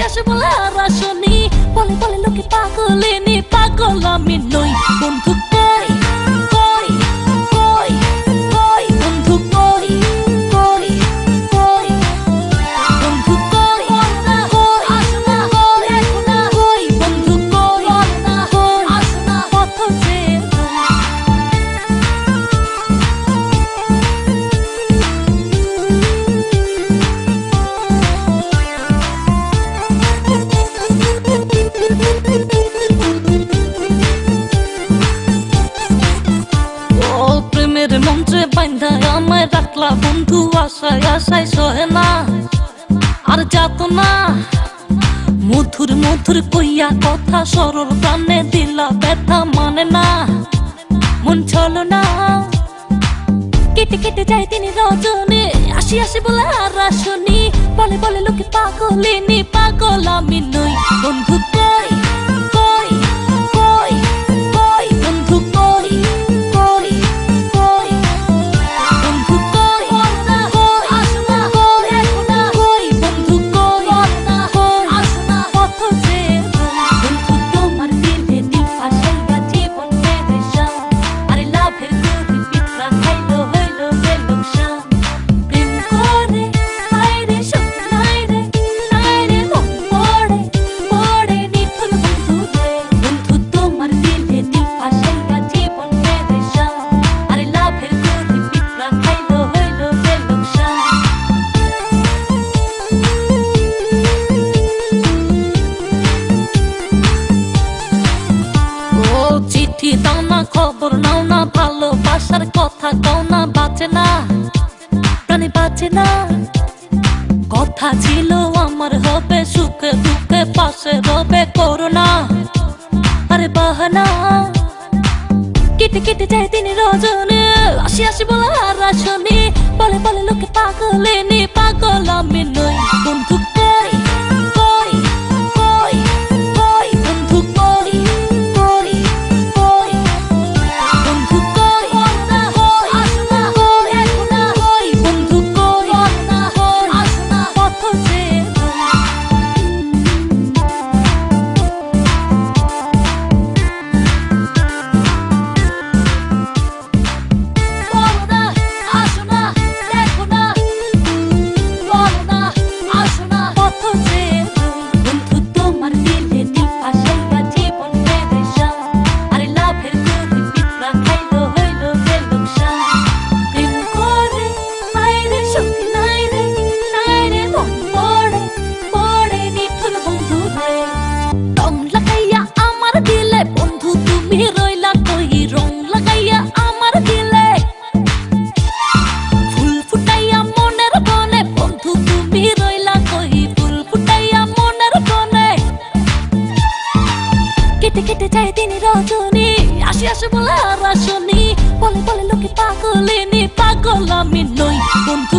আসে বলে আর আসনি, বলে বলে লোকে পাগলিনী, পাগল আমি নই। বন্ধু কই কই কই কই, বন্ধু কই কই কই, বন্ধু কই কই আসো না, দেখো না কই, বন্ধু কই কই আসো না, পথ চেয়ে মন্ত্রে বান্ধায় আমায় রাখলা বন্ধু, আশায় আশায় সহে না আর যাত না। মধুর মধুর কইয়া কথা সরল প্রাণে দিলা ব্যথা মানে না, মন চলো না। কেটে কেটে যায় তিনি রজনী, আসি আসি বলে আর আসনি, বলে বলে লোকে পাগলিনী, পাগল আমি নই। বন্ধু কই কই কই কই, বন্ধু কই কই কই, বন্ধু কই কই আসো না, দেখো না কই, বন্ধু কই কই আসো না, পথ চেয়ে বন্ধু তোমার দিলে দিল ফাঁসাইয়া জীবন পেরেশান, আরে লাভের গরু পিঁপড়া খাইলো হইলো যে লোকসান। প্রেম করে হায়রে সুখ নাই রে, নাই রে মন পড়ে পড়ে নিঠুর বন্ধু রে। বন্ধু তোমার দিলে দিল ফাঁসাইয়া জীবন পেরেশান, আরে লাভের গরু পিঁপড়া খাইলো হইলো যে লোকসান। ও চিঠি দাও না, খবর নাও না, ভালোবাসার কথা কও না, বাঁচে না প্রাণে বাঁচে না। কথা ছিল আমার হবে সুখে দুঃখে পাশে রবে, করোনা আরে বাহানা। কেটে কেটে যায় তিনি রজনী, আসি আসি বলে আর আসনি, বলে বলে লোকে পাগলিনী, পাগল আমি নই। বন্ধু কই কই কই কই, বন্ধু কই কই কই, বন্ধু কই কই আসো না, দেখো না কই, বন্ধু কই কই আসো না, পথ চেয়ে বলো না আসো না, দেখো না বলো না আসো না, পথ চেয়ে বন্ধু তোমার দিলে দিল ফাঁসাইয়া জীবন পেরেশান, আরে লাভের গরু পিঁপড়া খাইলো হইলো যে লোকসান। প্রেম করে হায়রে সুখ নাই রে, নাই রে মন পড়ে পড়ে নিঠুর বন্ধু রে। রং লাগাইয়া আমার দিলে বন্ধু তুমি রইলা কই, রং লাগাইয়া আমার দিলে ফুল ফুটাইয়া মনের বনে, বন্ধু তুমি রইলা কই, ফুল ফুটাইয়া মনের বনে। কেটে কেটে যায় তিনি রজনী, আসি আসি বলে আর আসনি, বলে বলে লোকে পাগলিনী, পাগল আমি নই। বন্ধু